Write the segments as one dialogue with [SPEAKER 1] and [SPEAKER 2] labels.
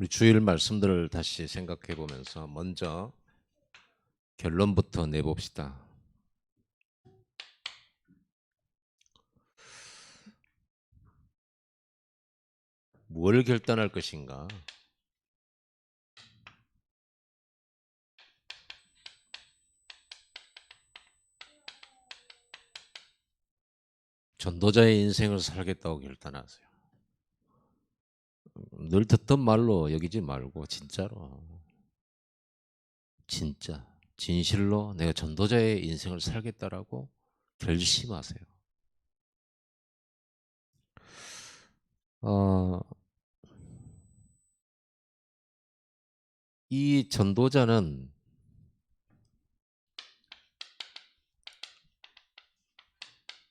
[SPEAKER 1] 우리 주일 말씀들을 다시 생각해 보면서 먼저 결론부터 내봅시다. 뭘 결단할 것인가? 전도자의 인생을 살겠다고 결단하세요. 늘 듣던 말로 여기지 말고 진짜로, 진짜 진실로 내가 전도자의 인생을 살겠다라고 결심하세요. 이 전도자는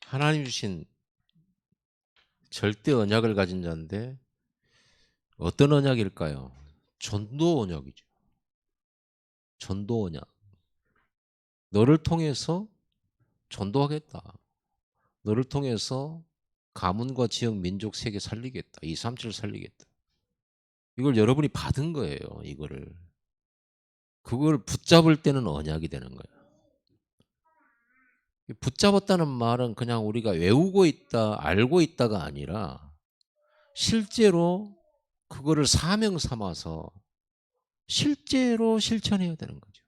[SPEAKER 1] 하나님 주신 절대 언약을 가진 자인데 어떤 언약일까요? 전도 언약이죠. 전도 언약. 너를 통해서 전도하겠다. 너를 통해서 가문과 지역, 민족, 세계 살리겠다. 237을 살리겠다. 이걸 여러분이 받은 거예요. 이거를. 그걸 붙잡을 때는 언약이 되는 거예요. 붙잡았다는 말은 그냥 우리가 외우고 있다, 알고 있다가 아니라 실제로 그거를 사명 삼아서 실제로 실천해야 되는 거죠.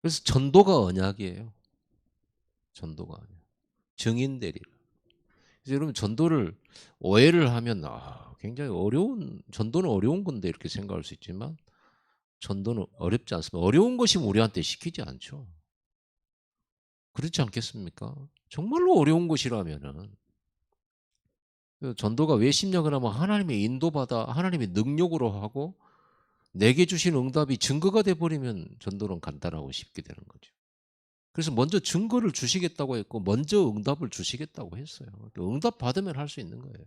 [SPEAKER 1] 그래서 전도가 언약이에요. 전도가 언약. 증인되리라. 그래서 여러분 전도를 오해를 하면 굉장히 어려운, 전도는 어려운 건데 이렇게 생각할 수 있지만 전도는 어렵지 않습니다. 어려운 것이 우리한테 시키지 않죠. 그렇지 않겠습니까? 정말로 어려운 것이라면은 전도가 왜 심리학을 하면 하나님의 인도받아 하나님의 능력으로 하고 내게 주신 응답이 증거가 돼버리면 전도는 간단하고 쉽게 되는 거죠. 그래서 먼저 증거를 주시겠다고 했고 먼저 응답을 주시겠다고 했어요. 응답 받으면 할 수 있는 거예요.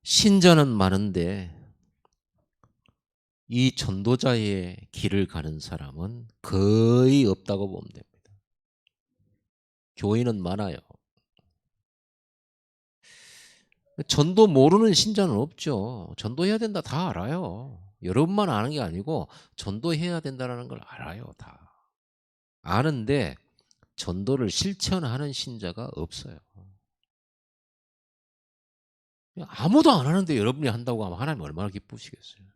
[SPEAKER 1] 신자는 많은데 이 전도자의 길을 가는 사람은 거의 없다고 보면 됩니다. 교인은 많아요. 전도 모르는 신자는 없죠. 전도해야 된다 다 알아요. 여러분만 아는 게 아니고 전도해야 된다는 걸 알아요. 다. 아는데 전도를 실천하는 신자가 없어요. 아무도 안 하는데 여러분이 한다고 하면 하나님 얼마나 기쁘시겠어요.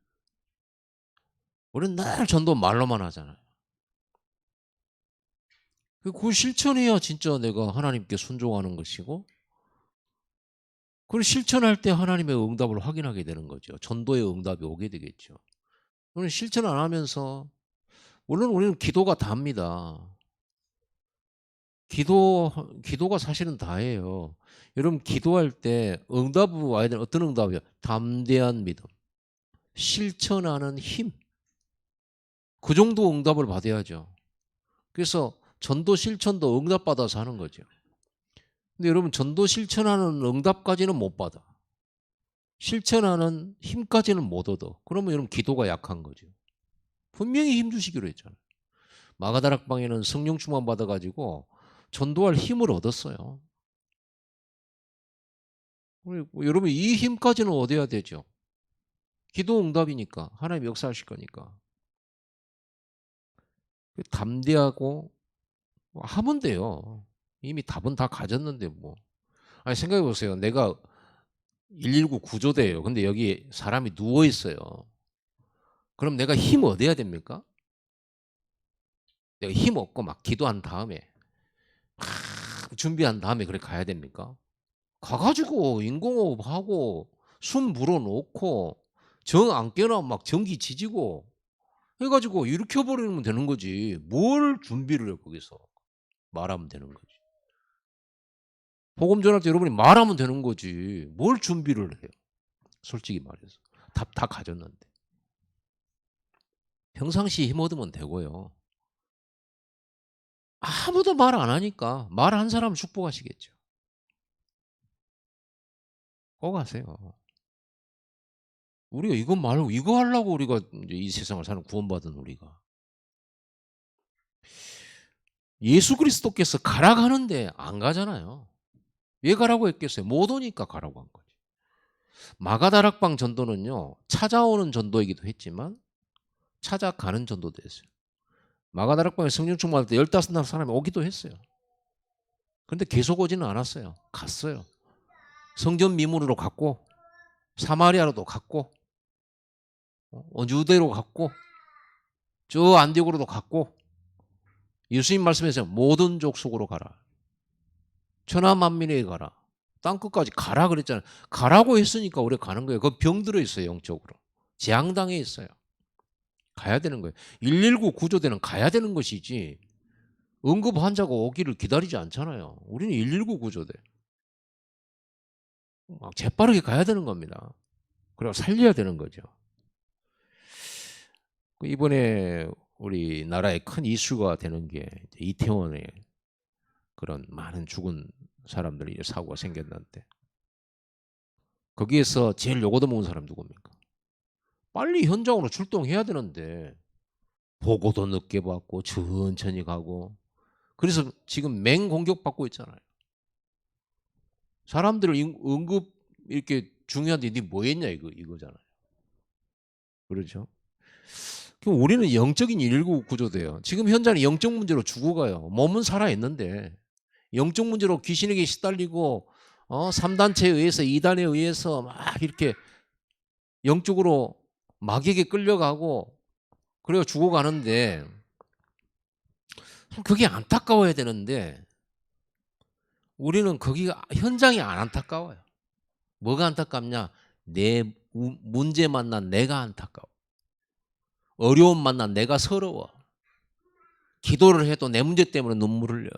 [SPEAKER 1] 우리는 늘 전도 말로만 하잖아요. 그걸 실천해야 진짜 내가 하나님께 순종하는 것이고 그걸 실천할 때 하나님의 응답을 확인하게 되는 거죠. 전도의 응답이 오게 되겠죠. 우리는 실천 안 하면서 물론 우리는 기도가 답니다. 기도가 사실은 다예요. 여러분 기도할 때 응답이 와야 되는 어떤 응답이요? 담대한 믿음, 실천하는 힘. 그 정도 응답을 받아야죠. 그래서 전도 실천도 응답받아서 하는 거죠. 근데 여러분 전도 실천하는 응답까지는 못 받아. 실천하는 힘까지는 못 얻어. 그러면 여러분 기도가 약한 거죠. 분명히 힘 주시기로 했잖아요. 마가다락방에는 성령 충만 받아가지고 전도할 힘을 얻었어요. 여러분 이 힘까지는 얻어야 되죠. 기도 응답이니까 하나님 역사하실 거니까. 담대하고 하면 돼요. 이미 답은 다 가졌는데 뭐. 아니 생각해 보세요. 내가 119 구조대예요. 근데 여기 사람이 누워 있어요. 그럼 내가 힘 얻어야 됩니까? 내가 힘 얻고 막 기도한 다음에 막 준비한 다음에 그래 가야 됩니까? 가가지고 인공호흡하고 숨 불어넣고 정 안 깨나 막 전기 지지고 해가지고 일으켜버리면 되는 거지. 뭘 준비를 해 거기서. 말하면 되는 거지. 복음 전할 때 여러분이 말하면 되는 거지. 뭘 준비를 해요. 솔직히 말해서. 답 다 가졌는데. 평상시에 힘 얻으면 되고요. 아무도 말 안 하니까 말한 사람을 축복하시겠죠. 꼭 하세요. 우리가 이거 말고 이거 하려고 우리가 이제 이 세상을 사는 구원받은 우리가. 예수 그리스도께서 가라 가는데 안 가잖아요. 왜 가라고 했겠어요? 못 오니까 가라고 한 거지. 마가다락방 전도는요, 찾아오는 전도이기도 했지만 찾아가는 전도도 했어요. 마가다락방에 성령 충만할 때 15사람이 오기도 했어요. 그런데 계속 오지는 않았어요. 갔어요. 성전 미문으로 갔고, 사마리아로도 갔고, 유대로 갔고, 저 안디옥으로도 갔고, 예수님 말씀에서 모든 족속으로 가라. 천하 만민에게 가라. 땅끝까지 가라 그랬잖아요. 가라고 했으니까 우리가 가는 거예요. 그 병들어 있어요, 영적으로. 재앙당해 있어요. 가야 되는 거예요. 119 구조대는 가야 되는 것이지 응급 환자가 오기를 기다리지 않잖아요. 우리는 119 구조대. 막 재빠르게 가야 되는 겁니다. 그리고 살려야 되는 거죠. 이번에 우리나라의 큰 이슈가 되는 게 이태원에 그런 많은 죽은 사람들이 사고가 생겼는데 거기에서 제일 요거도 먹은 사람 누굽니까? 빨리 현장으로 출동해야 되는데 보고도 늦게 받고 천천히 가고 그래서 지금 맹공격받고 있잖아요. 사람들을 응급 이렇게 중요한데 니 뭐 했냐 이거잖아요. 그렇죠? 그럼 우리는 영적인 119 구조돼요. 지금 현장에 영적 문제로 죽어가요. 몸은 살아있는데 영적 문제로 귀신에게 시달리고 3단체에 의해서 2단에 의해서 막 이렇게 영적으로 마귀에게 끌려가고 그래서 죽어가는데 그게 안타까워야 되는데 우리는 거기가 현장이 안 안타까워요. 뭐가 안타깝냐? 내 문제 만난 내가 안타까워. 어려움 만난 내가 서러워. 기도를 해도 내 문제 때문에 눈물 흘려.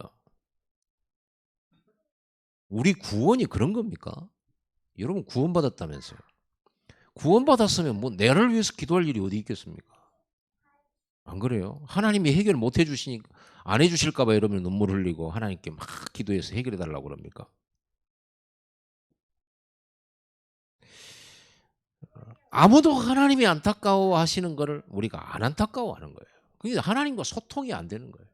[SPEAKER 1] 우리 구원이 그런 겁니까? 여러분 구원받았다면서요. 구원받았으면 뭐 내를 위해서 기도할 일이 어디 있겠습니까? 안 그래요? 하나님이 해결 못 해주시니까 안 해주실까 봐 이러면 눈물 흘리고 하나님께 막 기도해서 해결해 달라고 그럽니까? 아무도 하나님이 안타까워 하시는 거를 우리가 안 안타까워 하는 거예요. 그게 하나님과 소통이 안 되는 거예요.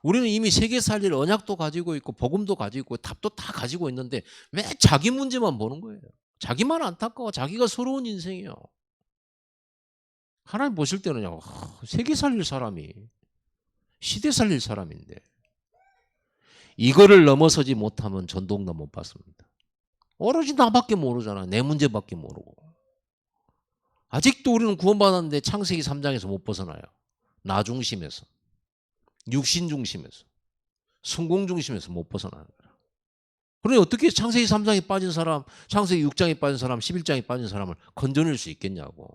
[SPEAKER 1] 우리는 이미 세계 살릴 언약도 가지고 있고 복음도 가지고 있고 답도 다 가지고 있는데 왜 자기 문제만 보는 거예요. 자기만 안타까워 자기가 서러운 인생이에요. 하나님 보실 때는요. 세계 살릴 사람이 시대 살릴 사람인데 이거를 넘어서지 못하면 전도응답 못 받습니다. 오로지 나밖에 모르잖아. 내 문제밖에 모르고. 아직도 우리는 구원받았는데 창세기 3장에서 못 벗어나요. 나 중심에서. 육신 중심에서. 성공 중심에서 못 벗어나는 거야. 그러니 어떻게 창세기 3장에 빠진 사람, 창세기 6장에 빠진 사람, 11장에 빠진 사람을 건져낼 수 있겠냐고.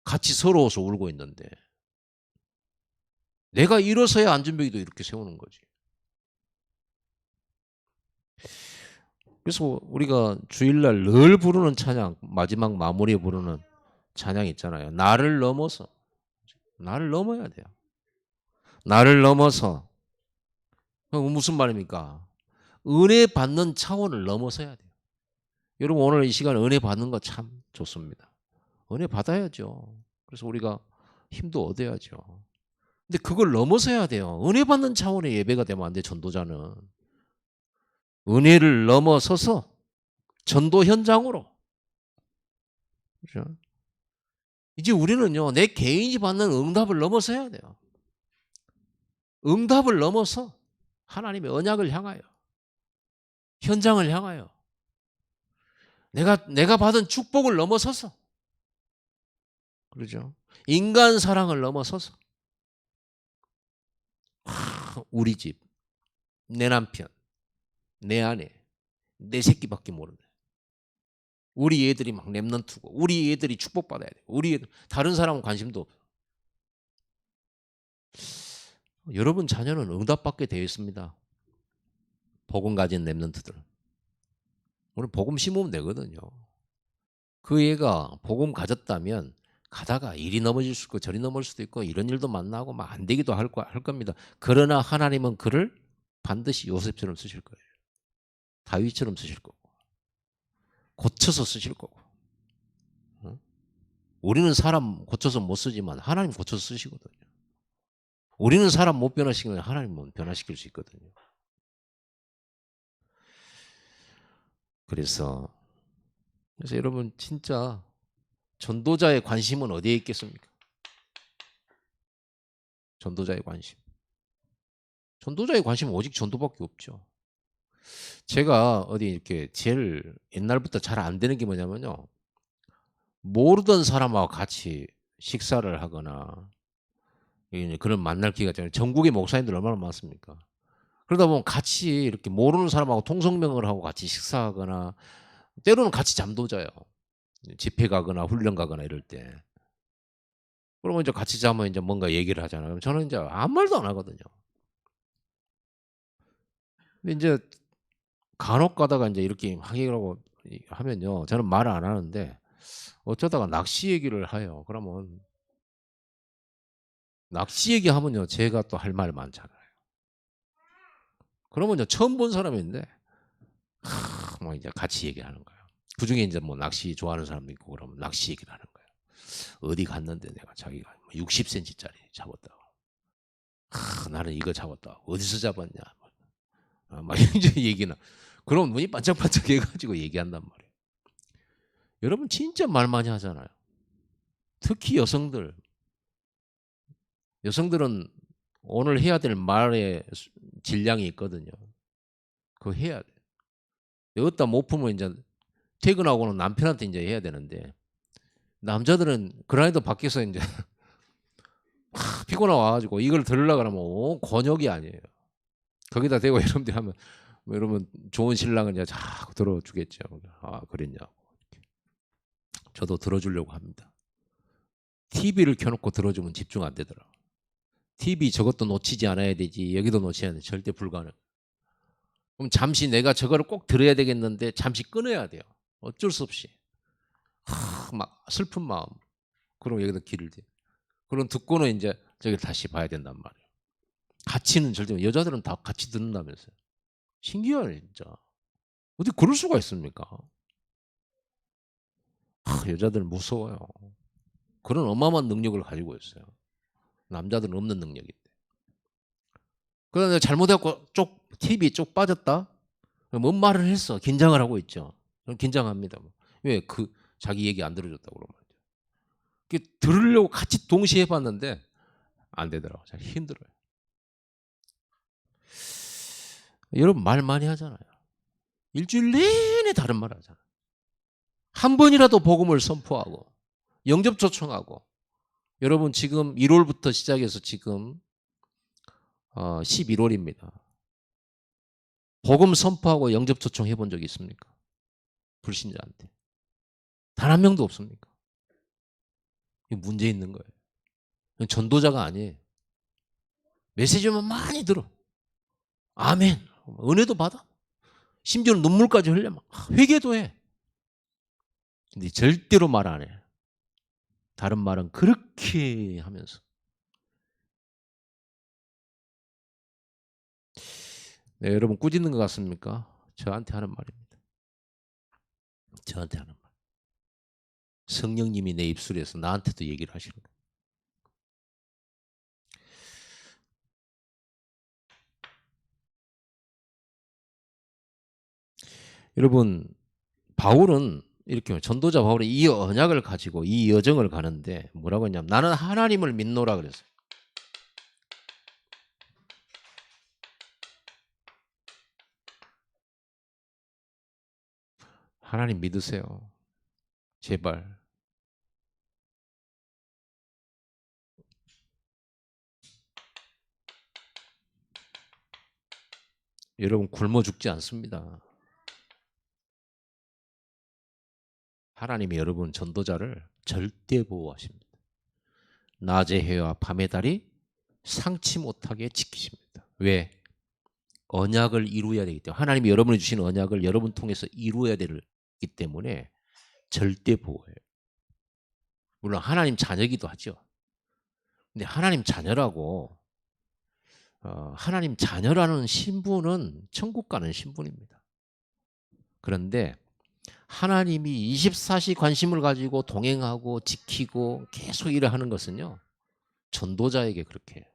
[SPEAKER 1] 같이 서러워서 울고 있는데. 내가 일어서야 안전병이도 이렇게 세우는 거지. 그래서 우리가 주일날 늘 부르는 찬양, 마지막 마무리에 부르는 찬양 있잖아요. 나를 넘어서. 나를 넘어야 돼요. 나를 넘어서. 무슨 말입니까? 은혜 받는 차원을 넘어서야 돼요. 여러분 오늘 이 시간 은혜 받는 거 참 좋습니다. 은혜 받아야죠. 그래서 우리가 힘도 얻어야죠. 근데 그걸 넘어서야 돼요. 은혜 받는 차원의 예배가 되면 안 돼, 전도자는. 은혜를 넘어서서 전도 현장으로. 그렇죠? 이제 우리는요, 내 개인이 받는 응답을 넘어서야 돼요. 응답을 넘어서 하나님의 언약을 향하여, 현장을 향하여, 내가 받은 축복을 넘어서서, 그러죠? 인간 사랑을 넘어서서, 우리 집, 내 남편, 내 아내, 내 새끼밖에 모르네. 우리 애들이 막 랩런트고, 우리 애들이 축복받아야 돼. 우리 애들, 다른 사람은 관심도 없어. 여러분 자녀는 응답받게 되어 있습니다. 복음 가진 랩런트들. 우리 복음 심으면 되거든요. 그 애가 복음 가졌다면 가다가 이리 넘어질 수 있고 저리 넘어질 수도 있고 이런 일도 만나고 막 안 되기도 할 겁니다. 그러나 하나님은 그를 반드시 요셉처럼 쓰실 거예요. 다윗처럼 쓰실 거고. 고쳐서 쓰실 거고. 우리는 사람 고쳐서 못 쓰지만 하나님 고쳐서 쓰시거든요. 우리는 사람 못 변화시키면 하나님은 변화시킬 수 있거든요. 그래서 그래서 여러분 진짜 전도자의 관심은 어디에 있겠습니까? 전도자의 관심. 전도자의 관심은 오직 전도밖에 없죠. 제가 어디 이렇게 제일 옛날부터 잘 안 되는 게 뭐냐면요. 모르던 사람하고 같이 식사를 하거나 그런 만날 기회가 있잖아요. 전국의 목사님들 얼마나 많습니까? 그러다 보면 같이 이렇게 모르는 사람하고 통성명을 하고 같이 식사하거나 때로는 같이 잠도 자요. 집회 가거나 훈련 가거나 이럴 때. 그러면 이제 같이 자면 이제 뭔가 얘기를 하잖아요. 그럼 저는 이제 아무 말도 안 하거든요. 근데 이제 간혹 가다가 이제 이렇게 하기라고 하면요. 저는 말을 안 하는데 어쩌다가 낚시 얘기를 해요. 그러면 낚시 얘기하면요. 제가 또 할 말 많잖아요. 그러면요. 처음 본 사람인데 뭐 이제 같이 얘기하는 거예요. 그중에 이제 뭐 낚시 좋아하는 사람도 있고 그러면 낚시 얘기를 하는 거예요. 어디 갔는데 내가 자기가 60cm짜리 잡았다고. 나는 이거 잡았다. 어디서 잡았냐. 막 이제 얘기나. 그럼 눈이 반짝반짝 해가지고 얘기한단 말이에요. 여러분 진짜 말 많이 하잖아요. 특히 여성들. 여성들은 오늘 해야 될 말의 질량이 있거든요. 그거 해야 돼. 여기다 못 풀면 이제 퇴근하고는 남편한테 이제 해야 되는데 남자들은 그라이더 밖에서 이제 피곤하 와가지고 이걸 들으려고 그러면 권역이 아니에요. 거기다 대고 여러분들이 하면 뭐 여러분 좋은 신랑은 이제 자꾸 들어주겠죠. 아 그랬냐고. 저도 들어주려고 합니다. TV를 켜놓고 들어주면 집중 안 되더라. TV 저것도 놓치지 않아야 되지 여기도 놓치지 않아야 돼. 절대 불가능. 그럼 잠시 내가 저거를 꼭 들어야 되겠는데 잠시 끊어야 돼요. 어쩔 수 없이. 막 슬픈 마음. 그럼 여기다 길을 대. 그럼 듣고는 이제 저기 다시 봐야 된단 말이에요. 같이는 절대 여자들은 다 같이 듣는다면서요. 신기하네 진짜. 어떻게 그럴 수가 있습니까? 여자들은 무서워요. 그런 어마어마한 능력을 가지고 있어요. 남자들은 없는 능력인데. 그런데 잘못해갖고 TV 쪽 빠졌다? 뭔 말을 했어. 긴장을 하고 있죠. 긴장합니다. 왜? 자기 얘기 안 들어줬다고 그러면. 들으려고 같이 동시에 해봤는데 안 되더라고요. 잘 힘들어요. 여러분 말 많이 하잖아요. 일주일 내내 다른 말 하잖아요. 한 번이라도 복음을 선포하고 영접 초청하고 여러분 지금 1월부터 시작해서 지금 11월입니다. 복음 선포하고 영접 초청 해본 적이 있습니까? 불신자한테. 단 한 명도 없습니까? 이게 문제 있는 거예요. 전도자가 아니에요. 메시지만 많이 들어. 아멘. 은혜도 받아. 심지어는 눈물까지 흘려. 막 회개도 해. 근데 절대로 말 안 해. 다른 말은 그렇게 하면서. 네, 여러분 꾸짖는 것 같습니까? 저한테 하는 말입니다. 저한테 하는 말. 성령님이 내 입술에서 나한테도 얘기를 하시는 거예요. 여러분 바울은 이렇게 전도자 바울이 이 언약을 가지고 이 여정을 가는데 뭐라고 했냐면 나는 하나님을 믿노라 그랬어요. 하나님 믿으세요. 제발. 여러분 굶어 죽지 않습니다. 하나님이 여러분 전도자를 절대 보호하십니다. 낮의 해와 밤의 달이 상치 못하게 지키십니다. 왜? 언약을 이루어야 되기 때문에 하나님이 여러분이 주신 언약을 여러분 통해서 이루어야 되기 때문에 절대 보호해요. 물론 하나님 자녀이기도 하죠. 근데 하나님 자녀라고 하나님 자녀라는 신분은 천국 가는 신분입니다. 그런데 하나님이 24시 관심을 가지고 동행하고 지키고 계속 일을 하는 것은요. 전도자에게 그렇게 해요.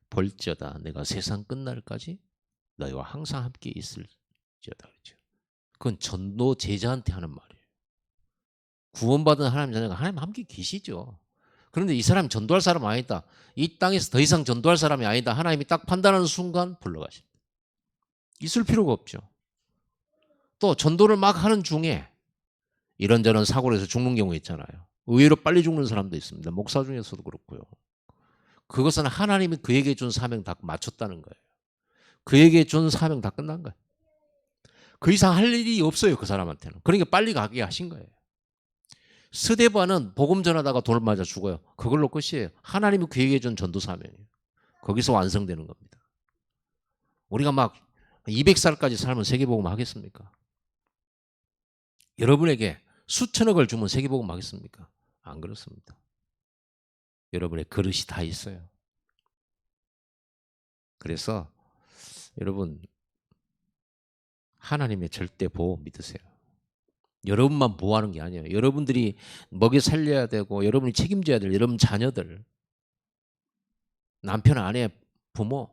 [SPEAKER 1] 볼지어다 내가 세상 끝날까지 너희와 항상 함께 있을지어다 그렇죠. 그건 전도 제자한테 하는 말이에요. 구원받은 하나님 자녀가 하나님 함께 계시죠. 그런데 이 사람이 전도할 사람 아니다. 이 땅에서 더 이상 전도할 사람이 아니다. 하나님이 딱 판단하는 순간 불러가십니다. 있을 필요가 없죠. 또 전도를 막 하는 중에 이런저런 사고로 해서 죽는 경우 있잖아요. 의외로 빨리 죽는 사람도 있습니다. 목사 중에서도 그렇고요. 그것은 하나님이 그에게 준 사명 다 마쳤다는 거예요. 그에게 준 사명 다 끝난 거예요. 그 이상 할 일이 없어요. 그 사람한테는. 그러니까 빨리 가게 하신 거예요. 스데반은 복음 전하다가 돌 맞아 죽어요. 그걸로 끝이에요. 하나님이 그에게 준 전도 사명이에요. 거기서 완성되는 겁니다. 우리가 막 200살까지 살면 세계복음 하겠습니까? 여러분에게 수천억을 주면 세계복음 하겠습니까? 안 그렇습니다. 여러분의 그릇이 다 있어요. 그래서 여러분 하나님의 절대 보호 믿으세요. 여러분만 보호하는 게 아니에요. 여러분들이 먹여 살려야 되고 여러분이 책임져야 될 여러분 자녀들, 남편, 아내, 부모,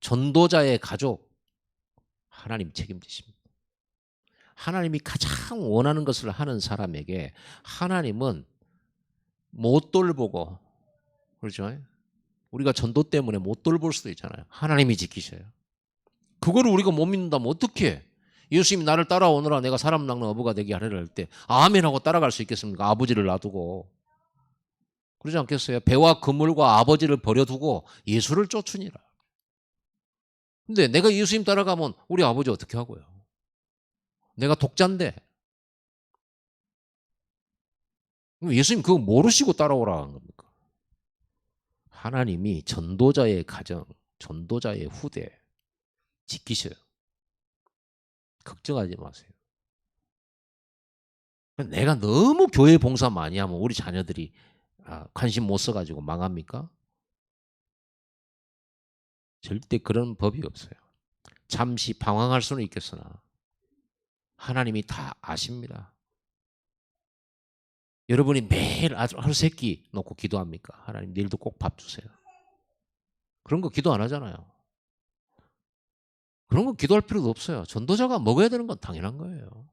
[SPEAKER 1] 전도자의 가족 하나님 책임지십니다. 하나님이 가장 원하는 것을 하는 사람에게 하나님은 못 돌보고, 그렇죠? 우리가 전도 때문에 못 돌볼 수도 있잖아요. 하나님이 지키셔요. 그거를 우리가 못 믿는다면 어떻게 예수님이 나를 따라오너라 내가 사람 낚는 어부가 되게 하리라 할 때 아멘 하고 따라갈 수 있겠습니까? 아버지를 놔두고. 그러지 않겠어요? 배와 그물과 아버지를 버려두고 예수를 쫓으니라. 근데 내가 예수님 따라가면 우리 아버지 어떻게 하고요? 내가 독자인데. 예수님 그거 모르시고 따라오라 한 겁니까? 하나님이 전도자의 가정, 전도자의 후대 지키셔요. 걱정하지 마세요. 내가 너무 교회 봉사 많이 하면 우리 자녀들이 관심 못 써가지고 망합니까? 절대 그런 법이 없어요. 잠시 방황할 수는 있겠으나 하나님이 다 아십니다. 여러분이 매일 하루 세 끼 놓고 기도합니까? 하나님 내일도 꼭 밥 주세요. 그런 거 기도 안 하잖아요. 그런 거 기도할 필요도 없어요. 전도자가 먹어야 되는 건 당연한 거예요.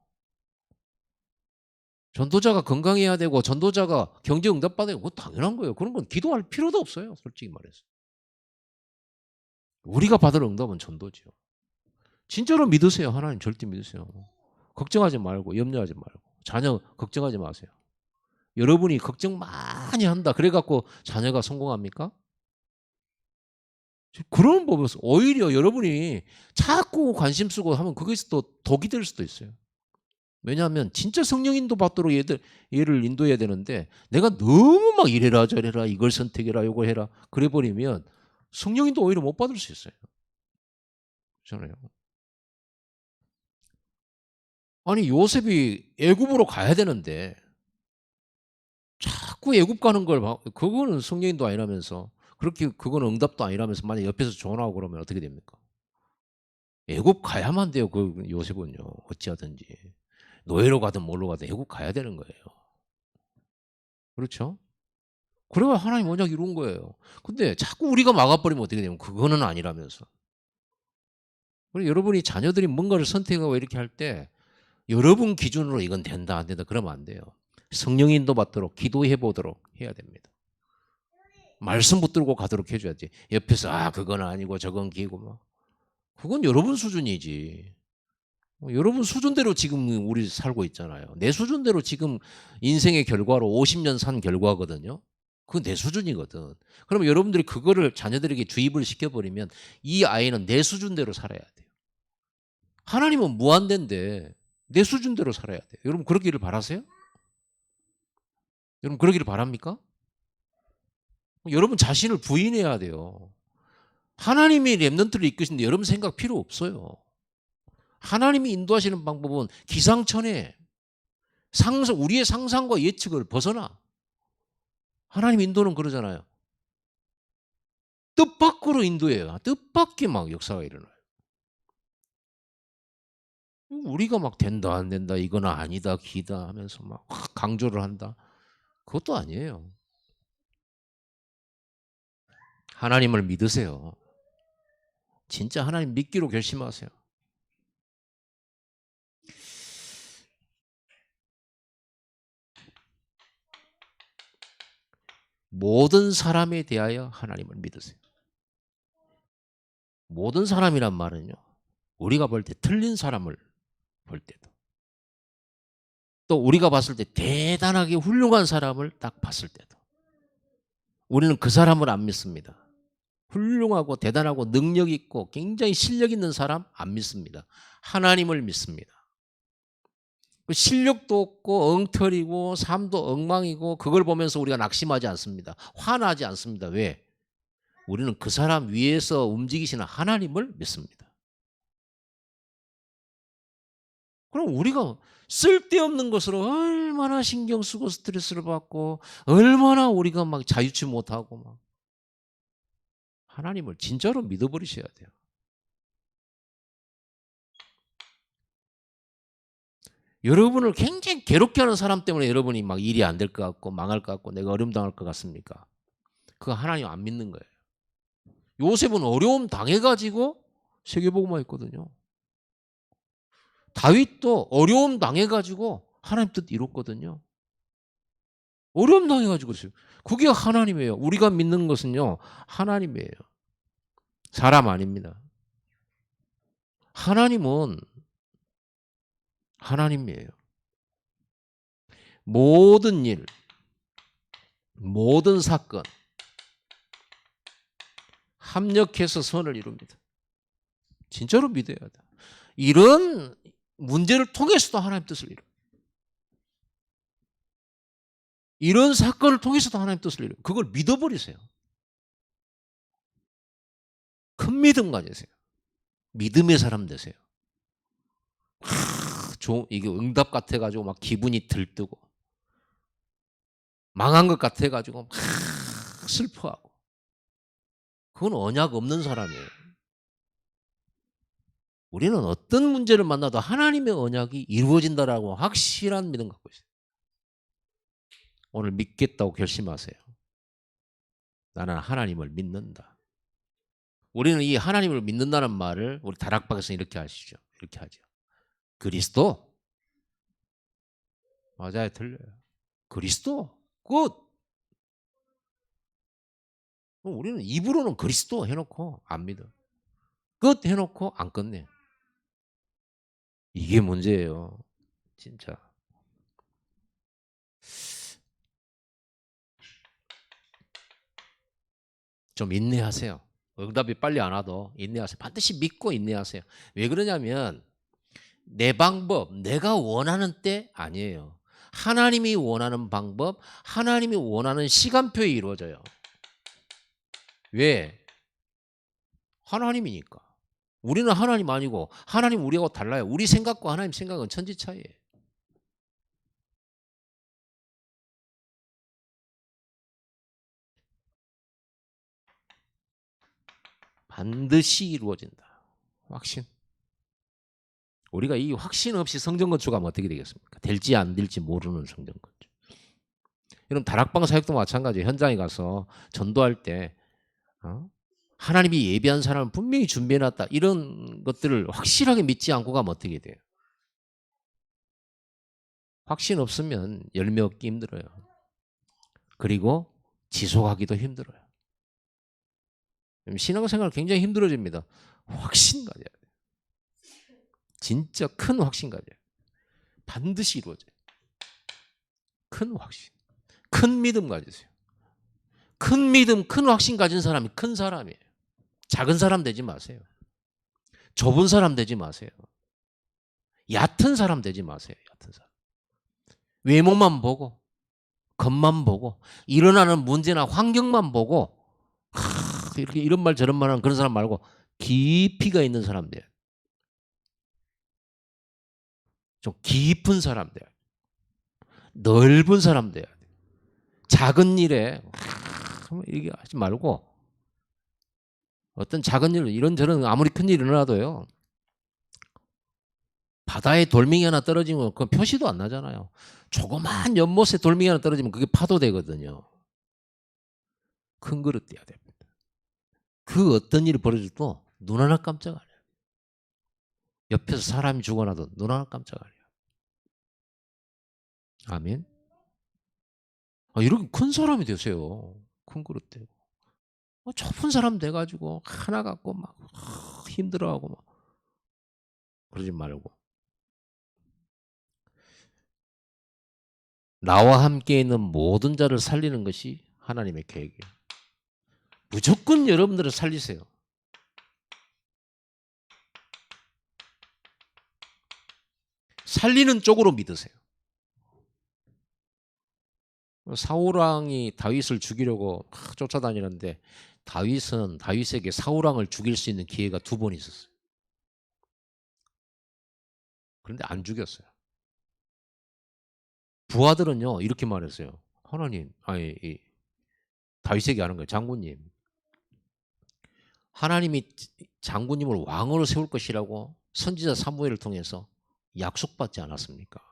[SPEAKER 1] 전도자가 건강해야 되고 전도자가 경제 응답받아야 되고 그건 당연한 거예요. 그런 건 기도할 필요도 없어요. 솔직히 말해서. 우리가 받을 응답은 전도지요. 진짜로 믿으세요. 하나님 절대 믿으세요. 걱정하지 말고 염려하지 말고 자녀 걱정하지 마세요. 여러분이 걱정 많이 한다. 그래갖고 자녀가 성공합니까? 그런 법에서 오히려 여러분이 자꾸 관심 쓰고 하면 그것이 또 독이 될 수도 있어요. 왜냐하면 진짜 성령 인도 받도록 얘를 인도해야 되는데 내가 너무 막 이래라 저래라 이걸 선택해라 이거 해라 그래 버리면 성령 인도 오히려 못 받을 수 있어요. 그렇잖아요. 아니 요셉이 애굽으로 가야 되는데 자꾸 애굽 가는 걸 그거는 성령 인도 아니라면서 그렇게 그거는 응답도 아니라면서 만약 옆에서 전화하고 그러면 어떻게 됩니까? 애굽 가야만 돼요. 그 요셉은요. 어찌하든지 노예로 가든 뭘로 가든 애굽 가야 되는 거예요. 그렇죠? 그래야 하나님 언약 이룬 거예요. 근데 자꾸 우리가 막아버리면 어떻게 되냐면 그거는 아니라면서. 그리고 여러분이 자녀들이 뭔가를 선택하고 이렇게 할 때 여러분 기준으로 이건 된다 안 된다 그러면 안 돼요. 성령 인도 받도록 기도해 보도록 해야 됩니다. 말씀 붙들고 가도록 해줘야지. 옆에서 그건 아니고 저건 기고 뭐. 그건 여러분 수준이지. 여러분 수준대로 지금 우리 살고 있잖아요. 내 수준대로 지금 인생의 결과로 50년 산 결과거든요. 그건 내 수준이거든. 그러면 여러분들이 그거를 자녀들에게 주입을 시켜버리면 이 아이는 내 수준대로 살아야 돼요. 하나님은 무한대인데 내 수준대로 살아야 돼요. 여러분 그러기를 바라세요? 여러분 그러기를 바랍니까? 여러분 자신을 부인해야 돼요. 하나님이 랩런트를 이끄시는데 여러분 생각 필요 없어요. 하나님이 인도하시는 방법은 기상천외, 우리의 상상과 예측을 벗어나. 하나님 인도는 그러잖아요. 뜻밖으로 인도해요. 뜻밖의 막 역사가 일어나요. 우리가 막 된다 안 된다 이건 아니다 기다 하면서 막 강조를 한다. 그것도 아니에요. 하나님을 믿으세요. 진짜 하나님 믿기로 결심하세요. 모든 사람에 대하여 하나님을 믿으세요. 모든 사람이란 말은요, 우리가 볼 때 틀린 사람을 볼 때도, 또 우리가 봤을 때 대단하게 훌륭한 사람을 딱 봤을 때도 우리는 그 사람을 안 믿습니다. 훌륭하고 대단하고 능력 있고 굉장히 실력 있는 사람 안 믿습니다. 하나님을 믿습니다. 실력도 없고 엉터리고 삶도 엉망이고 그걸 보면서 우리가 낙심하지 않습니다. 화나지 않습니다. 왜? 우리는 그 사람 위에서 움직이시는 하나님을 믿습니다. 그럼 우리가 쓸데없는 것으로 얼마나 신경 쓰고 스트레스를 받고 얼마나 우리가 막 자유치 못하고 막 하나님을 진짜로 믿어버리셔야 돼요. 여러분을 굉장히 괴롭게 하는 사람 때문에 여러분이 막 일이 안 될 것 같고 망할 것 같고 내가 어려움 당할 것 같습니까? 그거 하나님 안 믿는 거예요. 요셉은 어려움 당해가지고 세계복음화 했거든요. 다윗도 어려움 당해가지고 하나님 뜻 이뤘거든요. 어려움 당해가지고 있어요. 그게 하나님이에요. 우리가 믿는 것은요, 하나님이에요. 사람 아닙니다. 하나님은 하나님이에요. 모든 일, 모든 사건 합력해서 선을 이룹니다. 진짜로 믿어야 돼. 이런 문제를 통해서도 하나님 뜻을 이뤄. 이런 사건을 통해서도 하나님 뜻을 이뤄. 그걸 믿어버리세요. 큰 믿음 가지세요. 믿음의 사람 되세요. 이게 응답 같아가지고 막 기분이 들뜨고 망한 것 같아가지고 막 슬퍼하고 그건 언약 없는 사람이에요. 우리는 어떤 문제를 만나도 하나님의 언약이 이루어진다라고 확실한 믿음 갖고 있어요. 오늘 믿겠다고 결심하세요. 나는 하나님을 믿는다. 우리는 이 하나님을 믿는다는 말을 우리 다락방에서 이렇게 하시죠. 이렇게 하죠. 그리스도. 맞아요. 틀려요. 그리스도. 끝. 우리는 입으로는 그리스도 해놓고 안 믿어. 끝 해놓고 안 끝내. 이게 문제예요. 진짜. 좀 인내하세요. 응답이 빨리 안 와도 인내하세요. 반드시 믿고 인내하세요. 왜 그러냐면 내 방법, 내가 원하는 때 아니에요. 하나님이 원하는 방법, 하나님이 원하는 시간표에 이루어져요. 왜? 하나님이니까. 우리는 하나님 아니고 하나님 우리하고 달라요. 우리 생각과 하나님 생각은 천지 차이예요. 반드시 이루어진다. 확신. 우리가 이 확신 없이 성전 건축하면 어떻게 되겠습니까? 될지 안 될지 모르는 성전 건축. 여러분 다락방 사역도 마찬가지예요. 현장에 가서 전도할 때 하나님이 예비한 사람을 분명히 준비해놨다. 이런 것들을 확실하게 믿지 않고 가면 어떻게 돼요? 확신 없으면 열매 얻기 힘들어요. 그리고 지속하기도 힘들어요. 신앙생활 굉장히 힘들어집니다. 확신 가져야 돼요. 진짜 큰 확신 가져야 돼요. 반드시 이루어져요. 큰 확신. 큰 믿음 가지세요. 큰 믿음, 큰 확신 가진 사람이 큰 사람이에요. 작은 사람 되지 마세요. 좁은 사람 되지 마세요. 얕은 사람 되지 마세요. 얕은 사람. 외모만 보고 겉만 보고 일어나는 문제나 환경만 보고 이렇게 이런 말 저런 말 하는 그런 사람 말고 깊이가 있는 사람들. 좀 깊은 사람들. 넓은 사람들. 작은 일에 얘기하지 말고 어떤 작은 일 이런저런 아무리 큰 일이 일어나도요. 바다에 돌멩이 하나 떨어지면 그 표시도 안 나잖아요. 조그만 연못에 돌멩이 하나 떨어지면 그게 파도 되거든요. 큰 그릇 떼야 됩니다. 그 어떤 일이 벌어져도 눈 하나 깜짝 안 해요. 옆에서 사람이 죽어나도 눈 하나 깜짝 안 해요. 아멘. 이렇게 큰 사람이 되세요. 큰 그릇 되고 좁은 사람 돼가지고 하나 갖고 막 힘들어하고 막 그러지 말고 나와 함께 있는 모든 자를 살리는 것이 하나님의 계획이에요. 무조건 여러분들을 살리세요. 살리는 쪽으로 믿으세요. 사울왕이 다윗을 죽이려고 막 쫓아다니는데 다윗에게 사울왕을 죽일 수 있는 기회가 2번 있었어요. 그런데 안 죽였어요. 부하들은요 이렇게 말했어요. 하나님, 다윗에게 하는 거예요. 장군님, 하나님이 장군님을 왕으로 세울 것이라고 선지자 사무엘을 통해서 약속받지 않았습니까?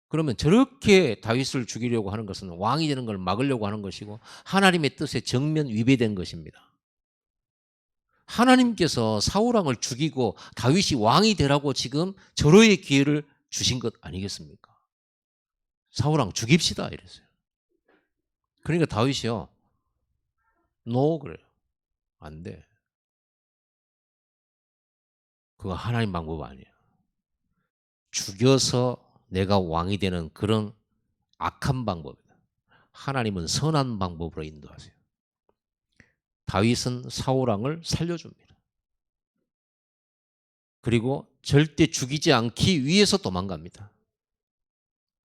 [SPEAKER 1] 그러면 저렇게 다윗을 죽이려고 하는 것은 왕이 되는 걸 막으려고 하는 것이고 하나님의 뜻에 정면 위배된 것입니다. 하나님께서 사울왕을 죽이고 다윗이 왕이 되라고 지금 절호의 기회를 주신 것 아니겠습니까? 사울왕 죽입시다 이랬어요. 그러니까 다윗이요, 노 그래요. 안 돼. 그거 하나님 방법 아니에요. 죽여서 내가 왕이 되는 그런 악한 방법이다. 하나님은 선한 방법으로 인도하세요. 다윗은 사울왕을 살려줍니다. 그리고 절대 죽이지 않기 위해서 도망갑니다.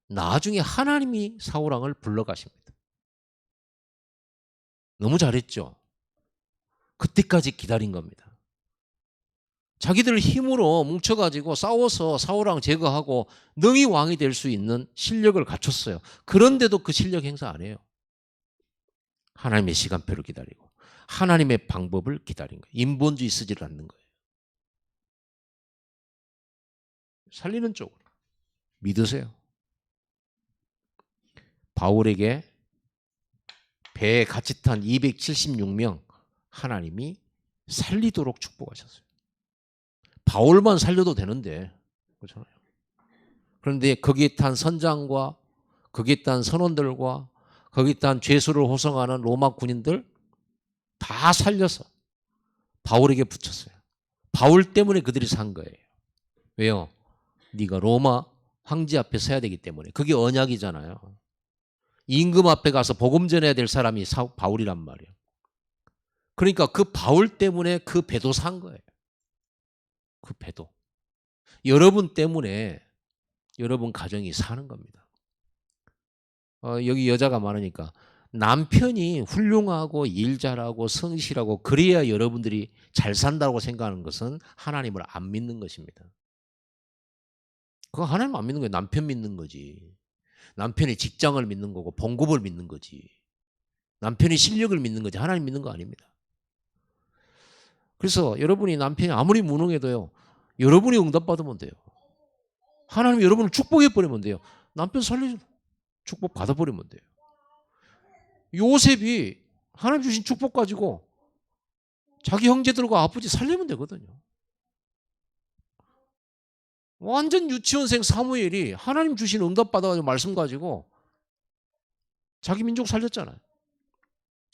[SPEAKER 1] 나중에 하나님이 사울왕을 불러가십니다. 너무 잘했죠? 그때까지 기다린 겁니다. 자기들 힘으로 뭉쳐가지고 싸워서 사울왕 제거하고 능히 왕이 될 수 있는 실력을 갖췄어요. 그런데도 그 실력 행사 안 해요. 하나님의 시간표를 기다리고 하나님의 방법을 기다린 거예요. 인본주의 쓰지를 않는 거예요. 살리는 쪽으로 믿으세요. 바울에게 배에 같이 탄 276명 하나님이 살리도록 축복하셨어요. 바울만 살려도 되는데 그렇잖아요. 그런데 거기에 탄 선장과 거기에 탄 선원들과 거기에 탄 죄수를 호송하는 로마 군인들 다 살려서 바울에게 붙였어요. 바울 때문에 그들이 산 거예요. 왜요? 네가 로마 황제 앞에 서야 되기 때문에. 그게 언약이잖아요. 임금 앞에 가서 복음 전해야 될 사람이 바울이란 말이에요. 그러니까 그 바울 때문에 그 배도 산 거예요. 그 배도. 여러분 때문에 여러분 가정이 사는 겁니다. 여기 여자가 많으니까 남편이 훌륭하고 일 잘하고 성실하고 그래야 여러분들이 잘 산다고 생각하는 것은 하나님을 안 믿는 것입니다. 그거 하나님 안 믿는 거예요. 남편 믿는 거지. 남편이 직장을 믿는 거고 봉급을 믿는 거지. 남편이 실력을 믿는 거지. 하나님 믿는 거 아닙니다. 그래서 여러분이 남편이 아무리 무능해도요, 여러분이 응답받으면 돼요. 하나님이 여러분을 축복해버리면 돼요. 남편 살리죠. 축복 받아버리면 돼요. 요셉이 하나님 주신 축복 가지고 자기 형제들과 아버지 살리면 되거든요. 완전 유치원생 사무엘이 하나님 주신 응답 받아가지고 말씀 가지고 자기 민족 살렸잖아요.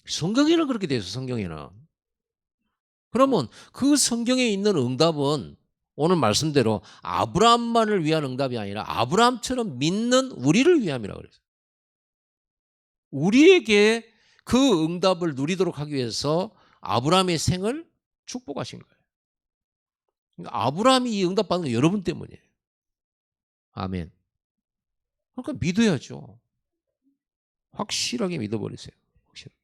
[SPEAKER 1] 성경에는 그렇게 돼 있어요. 성경에는. 그러면 그 성경에 있는 응답은 오늘 말씀대로 아브라함만을 위한 응답이 아니라 아브라함처럼 믿는 우리를 위함이라고 그랬어요. 우리에게 그 응답을 누리도록 하기 위해서 아브라함의 생을 축복하신 거예요. 그러니까 아브라함이 이 응답 받는 건 여러분 때문이에요. 아멘. 그러니까 믿어야죠. 확실하게 믿어버리세요. 확실하게.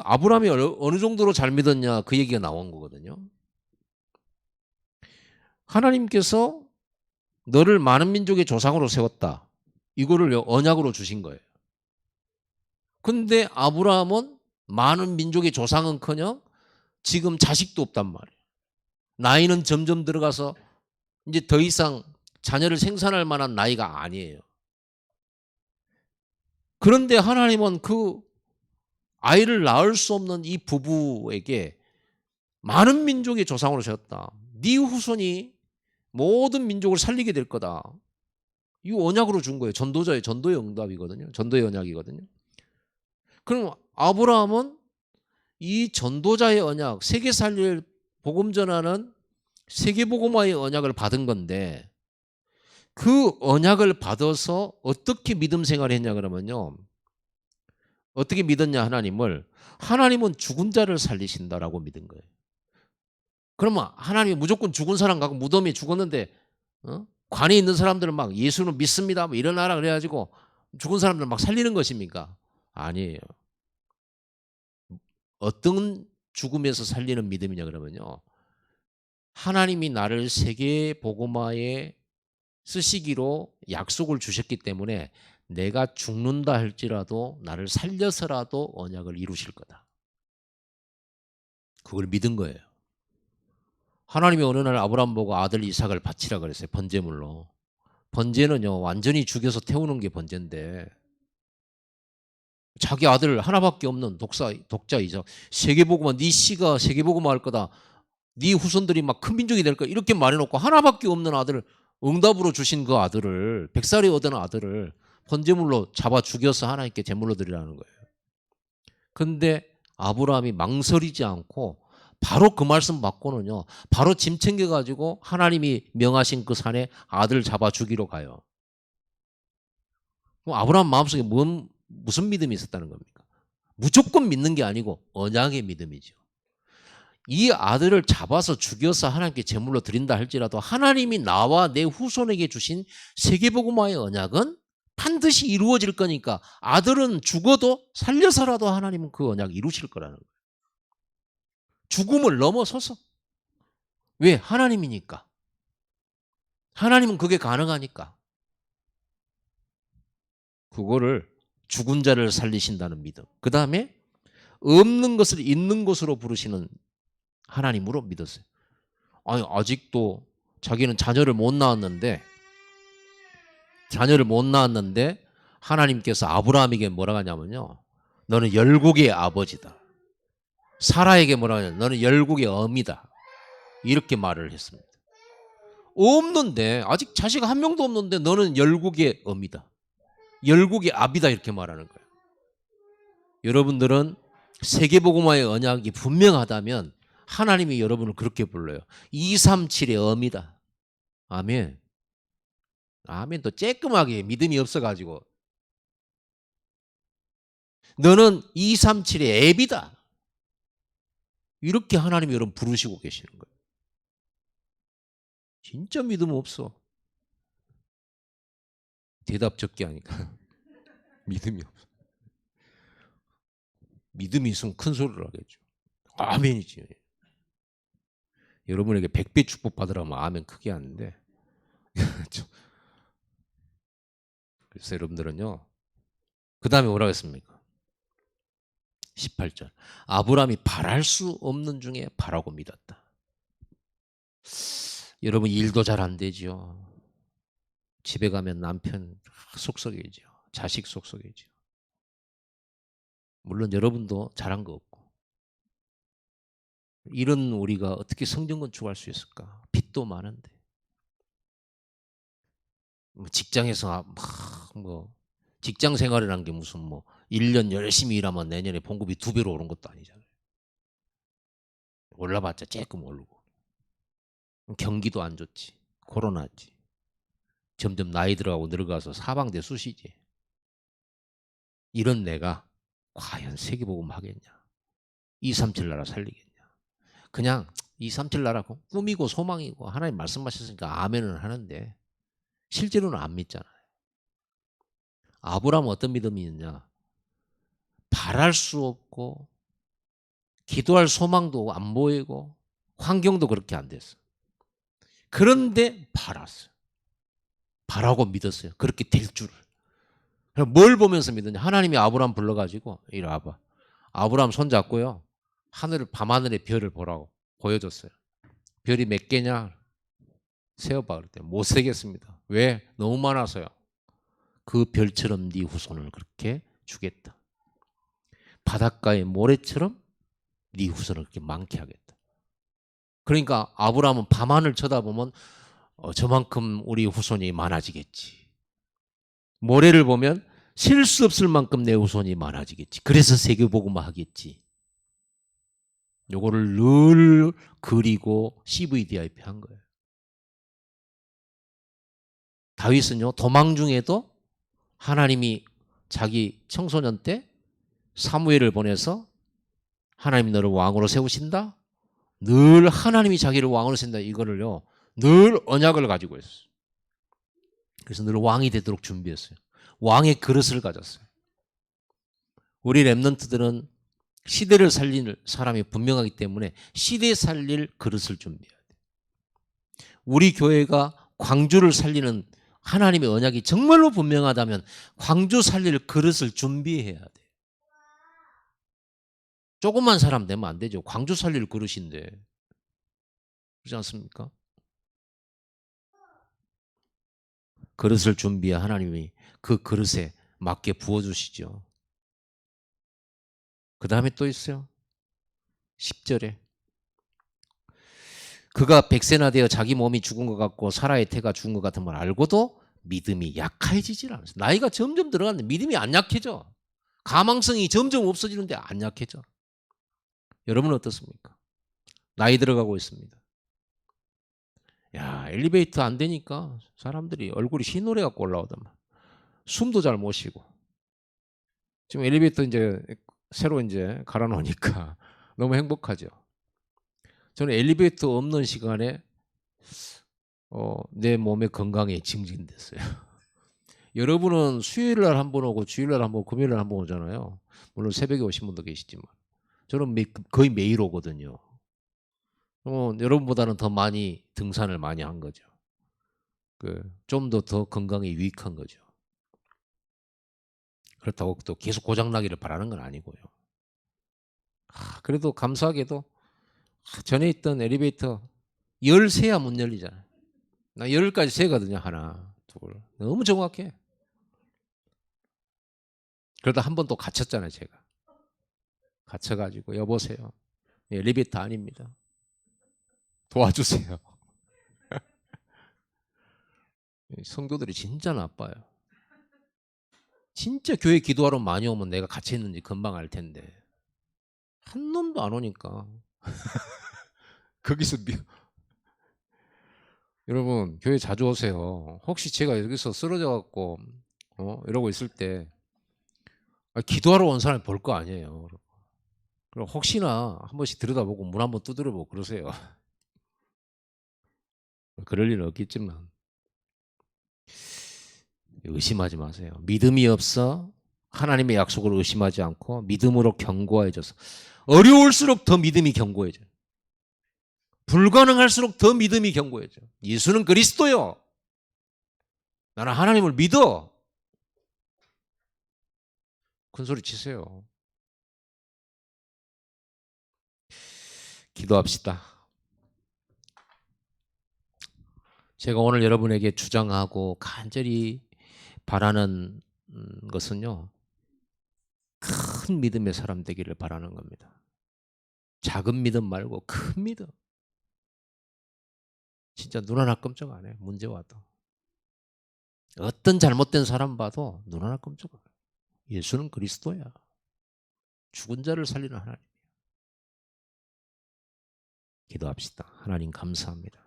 [SPEAKER 1] 아브라함이 어느 정도로 잘 믿었냐 그 얘기가 나온 거거든요. 하나님께서 너를 많은 민족의 조상으로 세웠다. 이거를 언약으로 주신 거예요. 근데 아브라함은 많은 민족의 조상은커녕 지금 자식도 없단 말이에요. 나이는 점점 들어가서 이제 더 이상 자녀를 생산할 만한 나이가 아니에요. 그런데 하나님은 그 아이를 낳을 수 없는 이 부부에게 많은 민족의 조상으로 세웠다. 네 후손이 모든 민족을 살리게 될 거다. 이 언약으로 준 거예요. 전도의 응답이거든요. 전도의 언약이거든요. 그럼 아브라함은 이 전도자의 언약, 세계 살릴 복음 전하는 세계복음화의 언약을 받은 건데 그 언약을 받아서 어떻게 믿음 생활을 했냐 그러면요. 어떻게 믿었냐 하나님을. 하나님은 죽은 자를 살리신다라고 믿은 거예요. 그러면 하나님이 무조건 죽은 사람 가고 무덤에 죽었는데 관에 있는 사람들은 막 예수는 믿습니다 뭐 일어나라 그래가지고 죽은 사람들 막 살리는 것입니까? 아니에요. 어떤 죽음에서 살리는 믿음이냐 그러면요. 하나님이 나를 세계 복음화에 쓰시기로 약속을 주셨기 때문에 내가 죽는다 할지라도 나를 살려서라도 언약을 이루실 거다. 그걸 믿은 거예요. 하나님이 어느 날 아브라함 보고 아들 이삭을 바치라 그랬어요. 번제물로. 번제는요. 완전히 죽여서 태우는 게 번제인데 자기 아들 하나밖에 없는 독자 이삭 세계복음화 네 씨가 세계복음화 할 거다. 네 후손들이 막 큰 민족이 될 거야. 이렇게 말해놓고 하나밖에 없는 아들을 응답으로 주신 그 아들을 100살이 얻은 아들을 번제물로 잡아 죽여서 하나님께 제물로 드리라는 거예요. 근데 아브라함이 망설이지 않고 바로 그 말씀 받고는요. 바로 짐 챙겨가지고 하나님이 명하신 그 산에 아들 잡아 죽이러 가요. 그럼 아브라함 마음속에 무슨 믿음이 있었다는 겁니까? 무조건 믿는 게 아니고 언약의 믿음이죠. 이 아들을 잡아서 죽여서 하나님께 제물로 드린다 할지라도 하나님이 나와 내 후손에게 주신 세계복음화의 언약은 반드시 이루어질 거니까 아들은 죽어도 살려서라도 하나님은 그 언약 이루실 거라는 거예요. 죽음을 넘어서서. 왜? 하나님이니까. 하나님은 그게 가능하니까. 그거를 죽은 자를 살리신다는 믿음. 그 다음에 없는 것을 있는 것으로 부르시는 하나님으로 믿었어요. 아니 아직도 자기는 자녀를 못 낳았는데 하나님께서 아브라함에게 뭐라고 하냐면요. 너는 열국의 아버지다. 사라에게 뭐라고 하냐면 너는 열국의 어미다. 이렇게 말을 했습니다. 없는데 아직 자식 한 명도 없는데 너는 열국의 어미다. 열국의 아비다 이렇게 말하는 거예요. 여러분들은 세계복음화의 언약이 분명하다면 하나님이 여러분을 그렇게 불러요. 237의 어미다. 아멘. 아멘. 또 쬐끔하게 믿음이 없어가지고 너는 237의 애비다. 이렇게 하나님이 여러분 부르시고 계시는 거예요. 진짜 믿음 없어. 대답 적게 하니까 믿음이 없어. 믿음이 있으면 큰 소리를 하겠죠. 아멘이지. 여러분에게 100배 축복 받으라면 아멘 크게 하는데 그래서 여러분들은요. 그 다음에 뭐라고 했습니까? 18절. 아브라함이 바랄 수 없는 중에 바라고 믿었다. 여러분 일도 잘 안 되죠. 집에 가면 남편 속썩이죠. 자식 속썩이죠. 물론 여러분도 잘한 거 없고. 이런 우리가 어떻게 성전 건축할 수 있을까? 빚도 많은데. 직장에서 직장 생활이라는 게 무슨 1년 열심히 일하면 내년에 봉급이 2배로 오른 것도 아니잖아요. 올라봤자 조금 오르고. 경기도 안 좋지. 코로나지. 점점 나이 들어가고 늙어가서 사방대 쑤시지. 이런 내가 과연 세계복음 하겠냐. 237 나라 살리겠냐. 그냥 237 나라 꿈이고 소망이고 하나님 말씀하셨으니까 아멘은 하는데 실제로는 안 믿잖아요. 아브라함은 어떤 믿음이 있느냐. 바랄 수 없고 기도할 소망도 안 보이고 환경도 그렇게 안 됐어. 그런데 바랐어요. 바라고 믿었어요. 그렇게 될 줄을. 뭘 보면서 믿느냐. 하나님이 아브라함 불러가지고 이리 와봐. 아브라함 손잡고요. 밤하늘의 별을 보라고 보여줬어요. 별이 몇 개냐. 세어봐 그랬더니 못 세겠습니다. 왜? 너무 많아서요. 그 별처럼 네 후손을 그렇게 주겠다. 바닷가의 모래처럼 네 후손을 그렇게 많게 하겠다. 그러니까 아브라함은 밤하늘 쳐다보면 저만큼 우리 후손이 많아지겠지. 모래를 보면 셀 수 없을 만큼 내 후손이 많아지겠지. 그래서 세계복음화 하겠지. 요거를 늘 그리고 CVDIP 한 거예요. 다윗은요, 도망 중에도 하나님이 자기 청소년 때 사무엘을 보내서 하나님이 너를 왕으로 세우신다? 늘 하나님이 자기를 왕으로 세운다. 이거를요, 늘 언약을 가지고 있었어요. 그래서 늘 왕이 되도록 준비했어요. 왕의 그릇을 가졌어요. 우리 랩런트들은 시대를 살릴 사람이 분명하기 때문에 시대 살릴 그릇을 준비해야 돼요. 우리 교회가 광주를 살리는 하나님의 언약이 정말로 분명하다면 광주 살릴 그릇을 준비해야 돼요. 조그만 사람 되면 안 되죠. 광주 살릴 그릇인데. 그렇지 않습니까? 그릇을 준비해 하나님이 그 그릇에 맞게 부어주시죠. 그 다음에 또 있어요. 10절에 그가 백세나 되어 자기 몸이 죽은 것 같고 사라의 태가 죽은 것 같은 걸 알고도 믿음이 약해지질 않았어요. 나이가 점점 들어가는데 믿음이 안 약해져. 가망성이 점점 없어지는데 안 약해져. 여러분은 어떻습니까? 나이 들어가고 있습니다. 야, 엘리베이터 안 되니까 사람들이 얼굴이 흰노래 갖고 올라오더만. 숨도 잘 못 쉬고. 지금 엘리베이터 이제 새로 이제 갈아 놓으니까 너무 행복하죠. 저는 엘리베이터 없는 시간에 내 몸의 건강에 증진됐어요. 여러분은 수요일 날 한 번 오고 주일 날 한 번, 금요일 날 한 번 오잖아요. 물론 새벽에 오신 분도 계시지만 저는 거의 매일 오거든요. 여러분보다는 더 많이 등산을 많이 한 거죠. 좀 더 건강에 유익한 거죠. 그렇다고 또 계속 고장나기를 바라는 건 아니고요. 그래도 감사하게도 전에 있던 엘리베이터 13야 문 열리잖아요. 나 10까지 세거든요. 하나, 둘. 너무 정확해. 그러다 한 번 또 갇혔잖아요. 제가. 갇혀가지고 여보세요. 엘리베이터 아닙니다. 도와주세요. 성도들이 진짜 나빠요. 진짜 교회 기도하러 많이 오면 내가 갇혀있는지 금방 알 텐데 한 놈도 안 오니까 거기서 여러분 교회 자주 오세요. 혹시 제가 여기서 쓰러져 갖고 이러고 있을 때 기도하러 온 사람이 볼 거 아니에요. 그럼 혹시나 한 번씩 들여다보고 문 한번 두드려보고 그러세요. 그럴 일은 없겠지만 의심하지 마세요. 믿음이 없어 하나님의 약속을 의심하지 않고 믿음으로 견고해져서 어려울수록 더 믿음이 견고해져요. 불가능할수록 더 믿음이 견고해져요. 예수는 그리스도요. 나는 하나님을 믿어. 큰 소리 치세요. 기도합시다. 제가 오늘 여러분에게 주장하고 간절히 바라는 것은요. 큰 믿음의 사람 되기를 바라는 겁니다. 작은 믿음 말고 큰 믿음. 진짜 눈 하나 끔찍 안 해. 문제 와도. 어떤 잘못된 사람 봐도 눈 하나 끔찍 안 해. 예수는 그리스도야. 죽은 자를 살리는 하나님. 기도합시다. 하나님 감사합니다.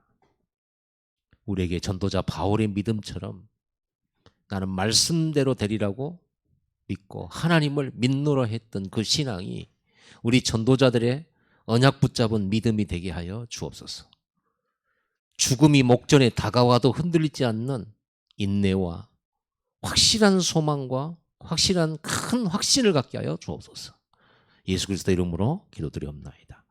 [SPEAKER 1] 우리에게 전도자 바울의 믿음처럼 나는 말씀대로 되리라고 믿고 하나님을 믿노라 했던 그 신앙이 우리 전도자들의 언약 붙잡은 믿음이 되게 하여 주옵소서. 죽음이 목전에 다가와도 흔들리지 않는 인내와 확실한 소망과 확실한 큰 확신을 갖게 하여 주옵소서. 예수 그리스도 이름으로 기도드리옵나이다.